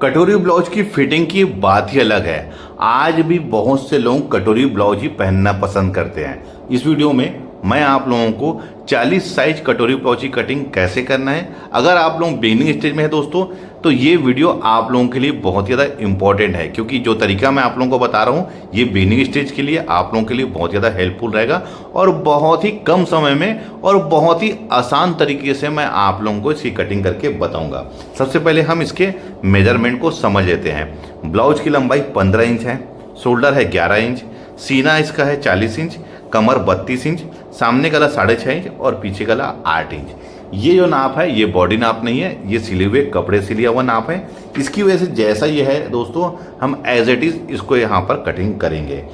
कटोरी ब्लाउज की फिटिंग की बात ही अलग है। आज भी बहुत से लोग कटोरी ब्लाउज ही पहनना पसंद करते हैं। इस वीडियो में मैं आप लोगों को 40 साइज कटोरी ब्लाउज की कटिंग कैसे करना है। अगर आप लोग बिगिनिंग स्टेज में है दोस्तों, तो ये वीडियो आप लोगों के लिए बहुत ज़्यादा इंपॉर्टेंट है, क्योंकि जो तरीका मैं आप लोगों को बता रहा हूँ ये बिगिनिंग स्टेज के लिए आप लोगों के लिए बहुत ज़्यादा हेल्पफुल रहेगा और बहुत ही कम समय में और बहुत ही आसान तरीके से मैं आप लोगों को इसकी कटिंग करके बताऊंगा। सबसे पहले हम इसके मेजरमेंट को समझ लेते हैं। ब्लाउज की लंबाई 15 इंच है, शोल्डर है 11 इंच, सीना इसका है 40 इंच, कमर 32 इंच, सामने गला 6.5 इंच और पीछे गला 8 इंच। ये जो नाप है ये बॉडी नाप नहीं है, ये सिले हुए कपड़े से लिया हुआ नाप है। इसकी वजह से जैसा ये है दोस्तों, हम एज इट इज इसको यहाँ पर कटिंग करेंगे।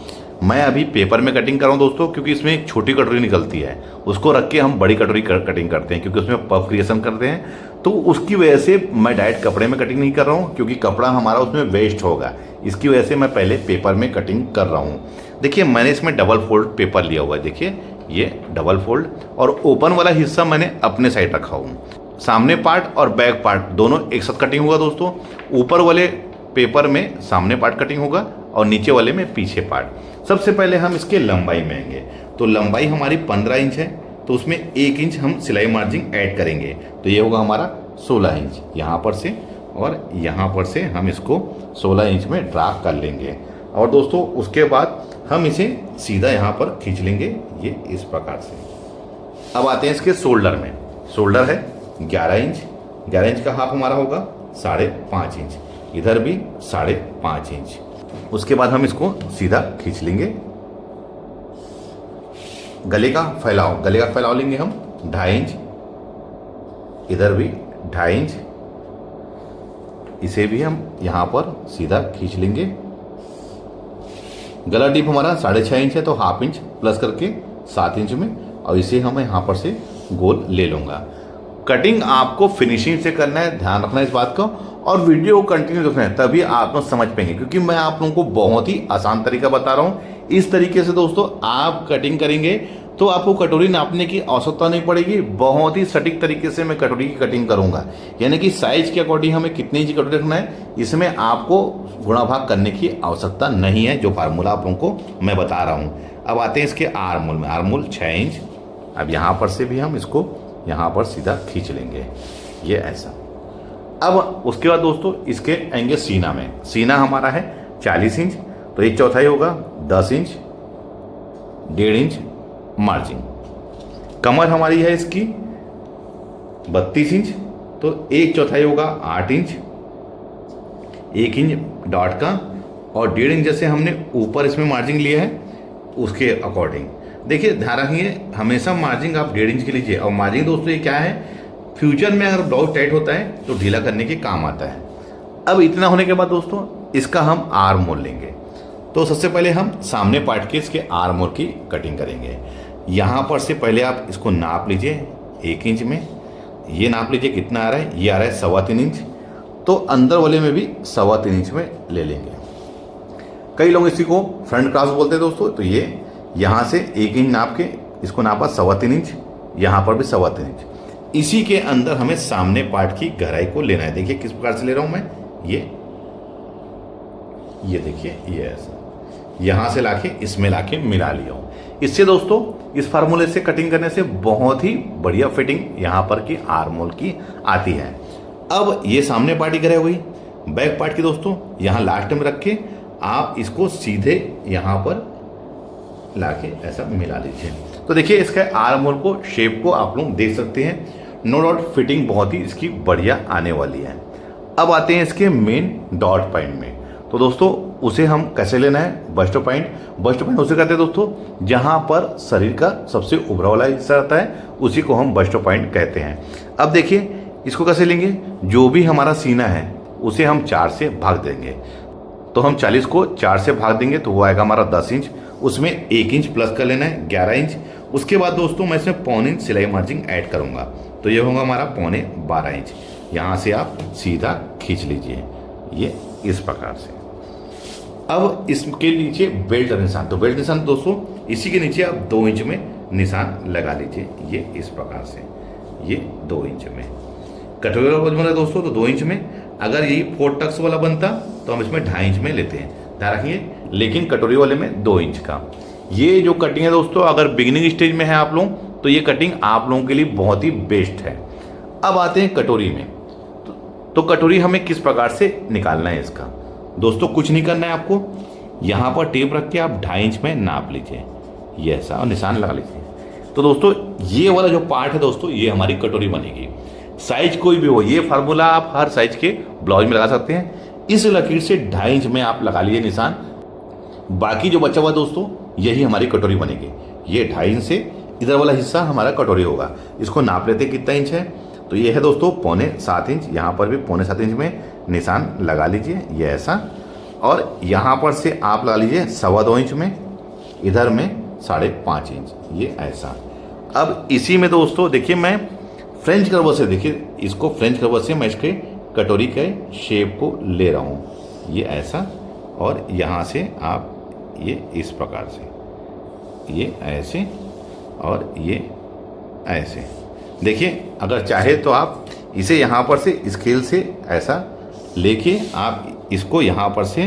मैं अभी पेपर में कटिंग कर रहा हूँ दोस्तों, क्योंकि इसमें एक छोटी कटोरी निकलती है, उसको रख के हम बड़ी कटोरी कटिंग करते हैं, क्योंकि उसमें पफ क्रिएशन करते हैं। तो उसकी वजह से मैं डायरेक्ट कपड़े में कटिंग नहीं कर रहा हूँ, क्योंकि कपड़ा हमारा उसमें वेस्ट होगा। इसकी वजह से मैं पहले पेपर में कटिंग कर रहा हूँ। देखिए मैंने इसमें डबल फोल्ड पेपर लिया हुआ है, देखिए ये डबल फोल्ड, और ओपन वाला हिस्सा मैंने अपने साइड रखा हूँ। सामने पार्ट और बैक पार्ट दोनों एक साथ कटिंग होगा दोस्तों। ऊपर वाले पेपर में सामने पार्ट कटिंग होगा और नीचे वाले में पीछे पार्ट। सबसे पहले हम इसके लंबाई में आएंगे। तो लंबाई हमारी 15 इंच है, तो उसमें 1 इंच हम सिलाई मार्जिन ऐड करेंगे, तो ये होगा हमारा 16 इंच यहाँ पर से, और यहाँ पर से हम इसको 16 इंच में ड्रा कर लेंगे। और दोस्तों उसके बाद हम इसे सीधा यहाँ पर खींच लेंगे, ये इस प्रकार से। अब आते हैं इसके शोल्डर में। शोल्डर है 11 इंच, 11 इंच का हाफ हमारा होगा 5.5 इंच, इधर भी 5.5 इंच। उसके बाद हम इसको सीधा खींच लेंगे। गले का फैलाव लेंगे हम 2.5 इंच, इधर भी 2.5 इंच, इसे भी हम यहाँ पर सीधा खींच लेंगे। गला डीप हमारा 6.5 इंच है, तो हाफ इंच प्लस करके 7 इंच में, और इसे हम यहाँ पर से गोल ले लूँगा। कटिंग आपको फिनिशिंग से करना है, ध्यान रखना है इस बात का, और वीडियो को कंटिन्यू रखना है, तभी आप लोग समझ पाएंगे, क्योंकि मैं आप लोगों को बहुत ही आसान तरीका बता रहा हूँ। इस तरीके से दोस्तों आप कटिंग करेंगे तो आपको कटोरी नापने की आवश्यकता नहीं पड़ेगी। बहुत ही सटीक तरीके से मैं कटोरी की कटिंग करूंगा, यानी कि साइज के अकॉर्डिंग हमें कितनी इंच कटोरी रखना है, इसमें आपको गुणा भाग करने की आवश्यकता नहीं है, जो फार्मूला आप लोगों को मैं बता रहा हूँ। अब आते हैं इसके आर्मोल में। आर्मोल 6 इंच। अब यहाँ पर से भी हम इसको यहाँ पर सीधा खींच लेंगे, ये ऐसा। अब उसके बाद दोस्तों इसके आएंगे सीना में। सीना हमारा है 40 इंच, तो 1/4 होगा 10 इंच, 1.5 इंच मार्जिन। कमर हमारी है इसकी 32 इंच, तो 1/4 होगा 8 इंच, 1 इंच डॉट का, और 1.5 इंच जैसे हमने ऊपर इसमें मार्जिन लिया है उसके अकॉर्डिंग। देखिए ध्यान रखिए, हमेशा मार्जिन आप 1.5 इंच की लीजिए। और मार्जिन दोस्तों ये क्या है, फ्यूचर में अगर ब्लाउज टाइट होता है तो ढीला करने के काम आता है। अब इतना होने के बाद दोस्तों इसका हम आर्म मोल लेंगे। तो सबसे पहले हम सामने पार्ट के इसके आर्म मोल की कटिंग करेंगे। यहाँ पर से पहले आप इसको नाप लीजिए 1 इंच में। ये नाप लीजिए कितना आ रहा है, ये आ रहा है 3.25 इंच, तो अंदर वाले में भी 3.25 इंच में ले लेंगे। कई लोग इसी को फ्रंट क्रॉस बोलते हैं दोस्तों। तो ये यहाँ से 1 इंच नाप के इसको नापा 3.25 इंच, यहाँ पर भी 3.25 इंच। इसी के अंदर हमें सामने पार्ट की गहराई को लेना है। देखिए किस प्रकार से ले रहा हूँ मैं, ये देखिए ये ऐसा, यहाँ से लाके इसमें लाके मिला लिया हूँ। इससे दोस्तों इस फार्मूले से कटिंग करने से बहुत ही बढ़िया फिटिंग यहाँ पर की आर्म होल की आती है। अब ये सामने पार्ट की गहराई हुई। बैक पार्ट की दोस्तों यहाँ लास्ट में रख के आप इसको सीधे यहाँ पर लाके ऐसा मिला लीजिए। तो देखिए इसका आर्म होल को शेप को आप लोग देख सकते हैं। नो डाउट फिटिंग बहुत ही इसकी बढ़िया आने वाली है। अब आते हैं इसके मेन डॉट पॉइंट में। तो दोस्तों उसे हम कैसे लेना है, बस्ट पॉइंट। बस्ट पॉइंट उसे कहते हैं दोस्तों जहां पर शरीर का सबसे उभरा वाला हिस्सा रहता है, उसी को हम बस्ट पॉइंट कहते हैं। अब देखिए इसको कैसे लेंगे, जो भी हमारा सीना है उसे हम 4 से भाग देंगे। तो हम 40 को 4 से भाग देंगे तो वो आएगा हमारा 10 इंच, उसमें 1 इंच प्लस कर लेना है 11 इंच। उसके बाद दोस्तों मैं इसमें 1/4 इंच सिलाई मार्जिन ऐड करूंगा, तो ये होगा हमारा 12.25 इंच। यहाँ से आप सीधा खींच लीजिए, ये इस प्रकार से। अब इसके नीचे बेल्ट निशान, तो बेल्ट निशान दोस्तों इसी के नीचे आप 2 इंच में निशान लगा लीजिए, ये इस प्रकार से, ये 2 इंच में। कटोरी वाला दोस्तों तो 2 इंच में। अगर यही 4 टक्स वाला बनता तो हम इसमें 2.5 इंच में लेते हैं, ध्यान रखिए, लेकिन कटोरी वाले में 2 इंच का। ये जो कटिंग है दोस्तों, अगर बिगिनिंग स्टेज में है आप लोग तो ये कटिंग आप लोगों के लिए बहुत ही बेस्ट है। अब आते हैं कटोरी में। तो कटोरी हमें किस प्रकार से निकालना है इसका। दोस्तों कुछ नहीं करना है आपको, यहाँ पर टेप रख के आप 2.5 इंच में नाप लीजिए, ये ऐसा, और निशान लगा लीजिए। तो दोस्तों ये वाला जो पार्ट है दोस्तों, ये हमारी कटोरी बनेगी। साइज कोई भी हो, ये फार्मूला आप हर साइज के ब्लाउज में लगा सकते हैं। इस लकीर से 2.5 इंच में आप लगा लीजिए निशान। बाकी जो बचा हुआ दोस्तों, यही हमारी कटोरी बनेगी। ये 2.5 इंच से इधर वाला हिस्सा हमारा कटोरी होगा। इसको नाप लेते कितना इंच है, तो ये है दोस्तों 6.25 इंच। यहाँ पर भी 6.25 इंच में निशान लगा लीजिए, ये ऐसा। और यहाँ पर से आप लगा लीजिए 2.25 इंच में, इधर में 5.5 इंच, ये ऐसा। अब इसी में दोस्तों देखिए, मैं फ्रेंच कर्व से, देखिए इसको फ्रेंच कर्व से मैं इसके कटोरी के शेप को ले रहा हूँ, ये ऐसा। और यहाँ से आप ये इस प्रकार से, ये ऐसे और ये ऐसे। देखिए अगर चाहे तो आप इसे यहाँ पर से स्केल से ऐसा लेके आप इसको यहाँ पर से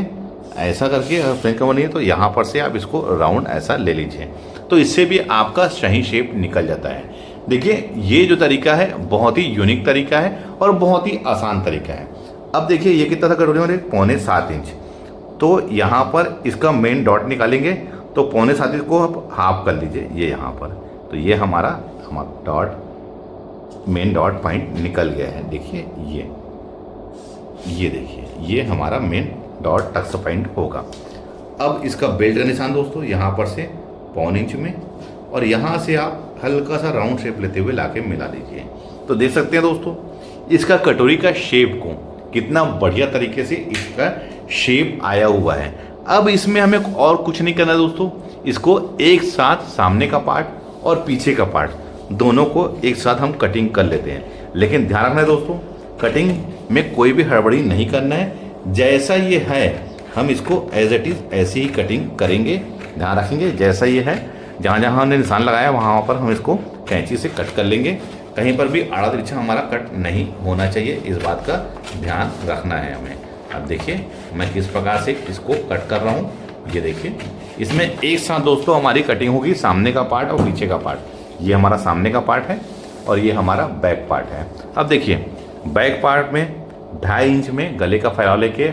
ऐसा करके, अगर फ्रेंच कर्व नहीं है तो यहाँ पर से आप इसको राउंड ऐसा ले लीजिए, तो इससे भी आपका सही शेप निकल जाता है। देखिए ये जो तरीका है बहुत ही यूनिक तरीका है और बहुत ही आसान तरीका है। अब देखिए ये कितना था कटोरी में, 6.25 इंच। तो यहाँ पर इसका मेन डॉट निकालेंगे, तो 6.25 इंच को आप हाफ कर लीजिए, ये यहाँ पर। तो ये हमारा डॉट, मेन डॉट पॉइंट निकल गया है। देखिए ये देखिए, ये हमारा मेन डॉट टक्स पॉइंट होगा। अब इसका बेल्ट का निशान दोस्तों यहाँ पर से 1.25 इंच में, और यहाँ से आप हल्का सा राउंड शेप लेते हुए लाके मिला दीजिए। तो देख सकते हैं दोस्तों इसका कटोरी का शेप को कितना बढ़िया तरीके से इसका शेप आया हुआ है। अब इसमें हमें और कुछ नहीं करना है दोस्तों, इसको एक साथ सामने का पार्ट और पीछे का पार्ट दोनों को एक साथ हम कटिंग कर लेते हैं। लेकिन ध्यान रखना है दोस्तों, कटिंग में कोई भी हड़बड़ी नहीं करना है। जैसा ये है हम इसको एज इट इज़ ऐसे ही कटिंग करेंगे, ध्यान रखेंगे। जैसा ये है, जहाँ जहाँ हमने निशान लगाया वहाँ पर हम इसको कैंची से कट कर लेंगे। कहीं पर भी आड़ा तिरछा हमारा कट नहीं होना चाहिए, इस बात का ध्यान रखना है हमें। अब देखिए मैं किस प्रकार से इसको कट कर रहा हूँ, ये देखिए। इसमें एक साथ दोस्तों हमारी कटिंग होगी सामने का पार्ट और पीछे का पार्ट। ये हमारा सामने का पार्ट है और ये हमारा बैक पार्ट है। अब देखिए बैक पार्ट में 2.5 इंच में गले का फैलाव लेके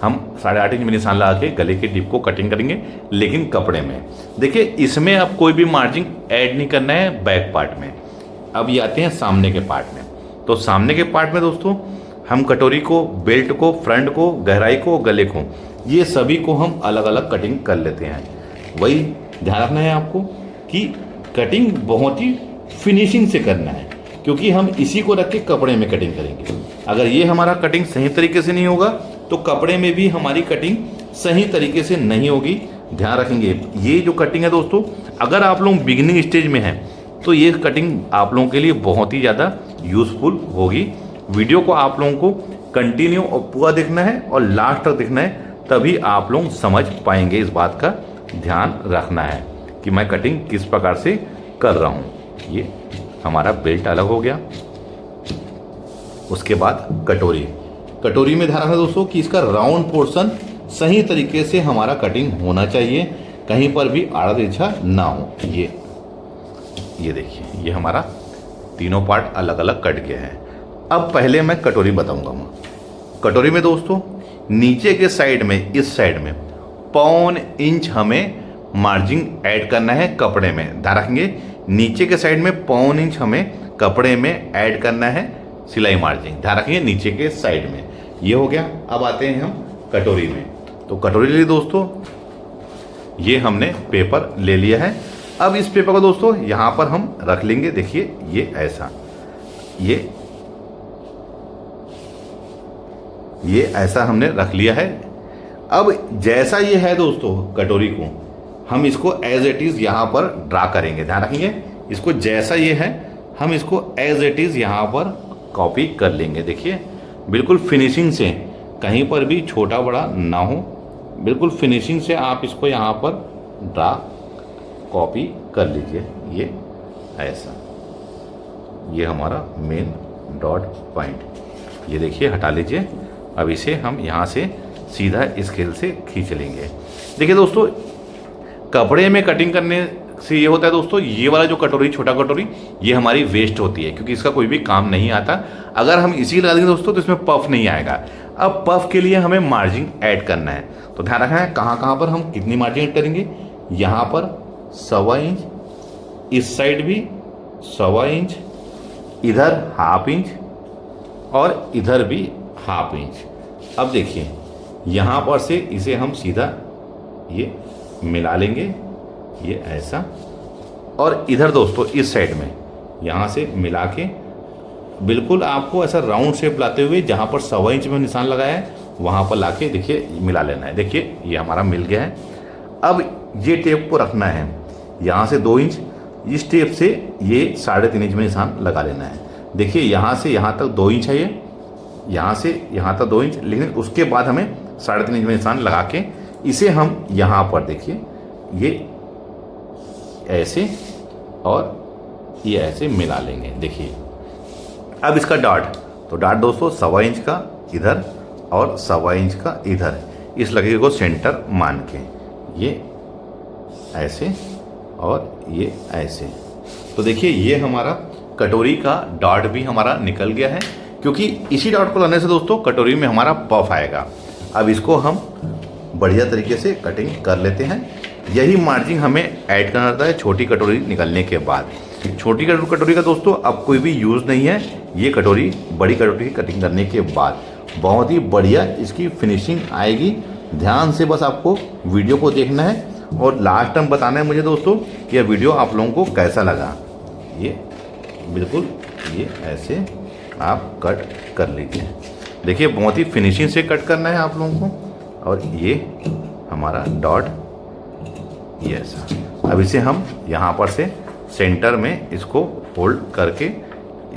हम 8.5 इंच में निशान लगा के गले के डिप को कटिंग करेंगे, लेकिन कपड़े में। देखिए इसमें अब कोई भी मार्जिन ऐड नहीं करना है बैक पार्ट में। अब ये आते हैं सामने के पार्ट में। तो सामने के पार्ट में दोस्तों हम कटोरी को, बेल्ट को, फ्रंट को, गहराई को, गले को, ये सभी को हम अलग अलग कटिंग कर लेते हैं। वही ध्यान रखना है आपको कि कटिंग बहुत ही फिनिशिंग से करना है, क्योंकि हम इसी को रख के कपड़े में कटिंग करेंगे। अगर ये हमारा कटिंग सही तरीके से नहीं होगा तो कपड़े में भी हमारी कटिंग सही तरीके से नहीं होगी, ध्यान रखेंगे। ये जो कटिंग है दोस्तों, अगर आप लोग बिगिनिंग स्टेज में हैं तो ये कटिंग आप लोगों के लिए बहुत ही ज़्यादा यूज़फुल होगी। वीडियो को आप लोगों को कंटिन्यू और पूरा देखना है और लास्ट तक देखना है, तभी आप लोग समझ पाएंगे। इस बात का ध्यान रखना है कि मैं कटिंग किस प्रकार से कर रहा हूँ। ये हमारा बेल्ट अलग हो गया। उसके बाद कटोरी में ध्यान रखना दोस्तों कि इसका राउंड पोर्शन सही तरीके से हमारा कटिंग होना चाहिए, कहीं पर भी आड़ा तिरछा ना हो। ये देखिए, ये हमारा तीनों पार्ट अलग अलग कट गया है। अब पहले मैं कटोरी बताऊंगा। कटोरी में दोस्तों नीचे के साइड में, इस साइड में 1.25 इंच हमें मार्जिन ऐड करना है कपड़े में, ध्यान रखेंगे। नीचे के साइड में 1.25 इंच हमें कपड़े में ऐड करना है सिलाई मार्जिन, ध्यान रखेंगे नीचे के साइड में। ये हो गया। अब आते हैं हम कटोरी में। तो कटोरी लिए दोस्तों ये हमने पेपर ले लिया है। अब इस पेपर को दोस्तों यहाँ पर हम रख लेंगे। देखिए ये ऐसा, ये ऐसा हमने रख लिया है। अब जैसा ये है दोस्तों कटोरी को हम इसको एज इट इज़ यहाँ पर ड्रा करेंगे, ध्यान रखेंगे। इसको जैसा ये है हम इसको एज इट इज़ यहाँ पर कॉपी कर लेंगे। देखिए बिल्कुल फिनिशिंग से, कहीं पर भी छोटा बड़ा ना हो, बिल्कुल फिनिशिंग से आप इसको यहाँ पर ड्रा कॉपी कर लीजिए। ये ऐसा, ये हमारा मेन डॉट पॉइंट, ये देखिए हटा लीजिए। अब इसे हम यहाँ से सीधा स्केल से खींच लेंगे। देखिए दोस्तों, कपड़े में कटिंग करने से ये होता है दोस्तों, ये वाला जो कटोरी, छोटा कटोरी, ये हमारी वेस्ट होती है क्योंकि इसका कोई भी काम नहीं आता। अगर हम इसी लगा देंगे दोस्तों तो इसमें पफ नहीं आएगा। अब पफ के लिए हमें मार्जिन ऐड करना है, तो ध्यान रखना है कहाँ कहाँ पर हम कितनी मार्जिन ऐड करेंगे। यहाँ पर 1.25 इंच, इस साइड भी 1.25 इंच, इधर 1/2 इंच और इधर भी 1/2 इंच। अब देखिए यहाँ पर से इसे हम सीधा ये मिला लेंगे, ये ऐसा, और इधर दोस्तों इस साइड में यहाँ से मिला के बिल्कुल आपको ऐसा राउंड शेप लाते हुए जहाँ पर 1.25 इंच में निशान लगाया है वहाँ पर लाके देखिए मिला लेना है। देखिए ये हमारा मिल गया है। अब ये टेप को रखना है यहाँ से 2 इंच, इस टेप से ये 3.5 इंच में निशान लगा लेना है। देखिए यहाँ से यहाँ तक 2 इंच है, ये यहाँ से यहाँ तक 2 इंच, लेकिन उसके बाद हमें 3.5 इंच में निशान लगा के इसे हम यहाँ पर देखिए ये ऐसे और ये ऐसे मिला लेंगे। देखिए अब इसका डॉट, तो डॉट दोस्तों 1.25 इंच का इधर और 1.25 इंच का इधर, इस लकीर को सेंटर मान के ये ऐसे और ये ऐसे। तो देखिए ये हमारा कटोरी का डॉट भी हमारा निकल गया है, क्योंकि इसी डॉट को लाने से दोस्तों कटोरी में हमारा पफ आएगा। अब इसको हम बढ़िया तरीके से कटिंग कर लेते हैं। यही मार्जिन हमें ऐड करना रहता है छोटी कटोरी निकलने के बाद। छोटी कटोरी का दोस्तों अब कोई भी यूज़ नहीं है, ये कटोरी बड़ी कटोरी की कटिंग करने के बाद बहुत ही बढ़िया इसकी फिनिशिंग आएगी। ध्यान से बस आपको वीडियो को देखना है और लास्ट टाइम बताना है मुझे दोस्तों कि यह वीडियो आप लोगों को कैसा लगा। ये बिल्कुल ये ऐसे आप कट कर लीजिए। देखिए बहुत ही फिनिशिंग से कट करना है आप लोगों को। और ये हमारा डॉट ये ऐसा। अब इसे हम यहाँ पर से सेंटर में इसको होल्ड करके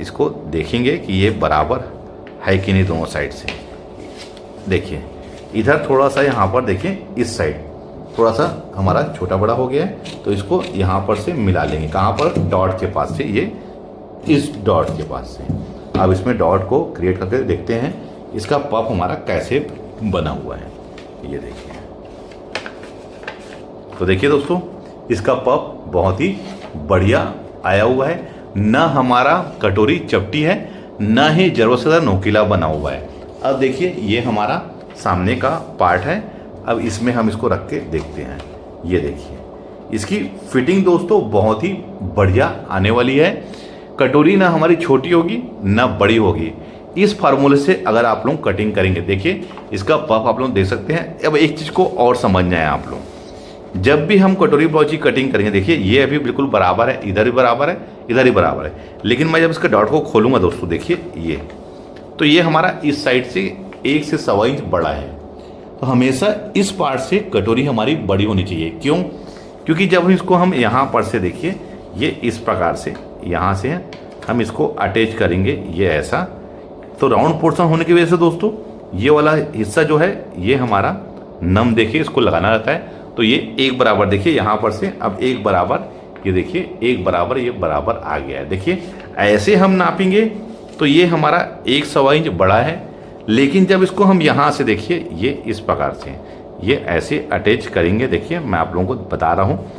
इसको देखेंगे कि ये बराबर है कि नहीं दोनों साइड से। देखिए इधर थोड़ा सा, यहाँ पर देखिए इस साइड थोड़ा सा हमारा छोटा बड़ा हो गया है, तो इसको यहाँ पर से मिला लेंगे। कहाँ पर? डॉट के पास से, ये इस डॉट के पास से। अब इसमें डॉट को क्रिएट करके देखते हैं इसका पफ हमारा कैसे बना हुआ है। ये देखिए, तो देखिए दोस्तों इसका पफ बहुत ही बढ़िया आया हुआ है। ना हमारा कटोरी चपटी है, ना ही जरूरत से ज़्यादा नोकीला बना हुआ है। अब देखिए ये हमारा सामने का पार्ट है। अब इसमें हम इसको रख के देखते हैं। ये देखिए इसकी फिटिंग दोस्तों बहुत ही बढ़िया आने वाली है। कटोरी ना हमारी छोटी होगी ना बड़ी होगी। इस फार्मूले से अगर आप लोग कटिंग करेंगे, देखिए इसका पफ आप लोग देख सकते हैं। अब एक चीज़ को और समझना है आप लोग, जब भी हम कटोरी ब्लाउज की कटिंग करेंगे, देखिए ये अभी बिल्कुल बराबर है, इधर भी बराबर है, इधर ही बराबर है। लेकिन मैं जब इसका डॉट को खोलूंगा दोस्तों, देखिए ये, तो ये हमारा इस साइड से 1 से 1.25 इंच बड़ा है। तो हमेशा इस पार्ट से कटोरी हमारी बड़ी होनी चाहिए। क्यों? क्योंकि जब इसको हम यहाँ पर से देखिए ये इस प्रकार से यहाँ से हम इसको अटैच करेंगे, ये ऐसा, तो राउंड पोर्शन होने की वजह से दोस्तों ये वाला हिस्सा जो है ये हमारा नम, देखिए इसको लगाना रहता है। तो ये एक बराबर, देखिए यहाँ पर से अब एक बराबर, ये देखिए एक बराबर, ये बराबर आ गया है। देखिए ऐसे हम नापेंगे तो ये हमारा 1 सवा इंच बड़ा है। लेकिन जब इसको हम यहाँ से देखिए ये इस प्रकार से ये ऐसे अटैच करेंगे, देखिए मैं आप लोगों को बता रहा हूँ,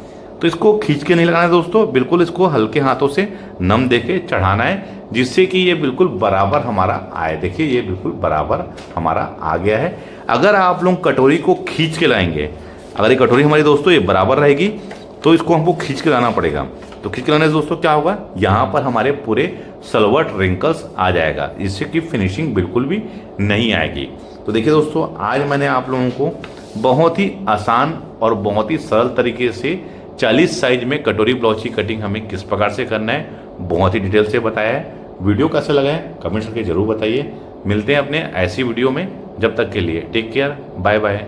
तो इसको खींच के नहीं लगाना है दोस्तों, बिल्कुल इसको हल्के हाथों से नम देके चढ़ाना है, जिससे कि ये बिल्कुल बराबर हमारा आए। देखिए ये बिल्कुल बराबर हमारा आ गया है। अगर आप लोग कटोरी को खींच के लाएंगे, अगर ये कटोरी हमारी दोस्तों ये बराबर रहेगी तो इसको हमको खींच के लाना पड़ेगा। तो खींच के लाने से दोस्तों क्या होगा, यहाँ पर हमारे पूरे सलवट रिंकल्स आ जाएगा, जिससे कि फिनिशिंग बिल्कुल भी नहीं आएगी। तो देखिए दोस्तों आज मैंने आप लोगों को बहुत ही आसान और बहुत ही सरल तरीके से 40 साइज में कटोरी ब्लाउज की कटिंग हमें किस प्रकार से करना है बहुत ही डिटेल से बताया है। वीडियो कैसा लगा है कमेंट्स करके जरूर बताइए। मिलते हैं अपने ऐसी वीडियो में, जब तक के लिए टेक केयर, बाय बाय।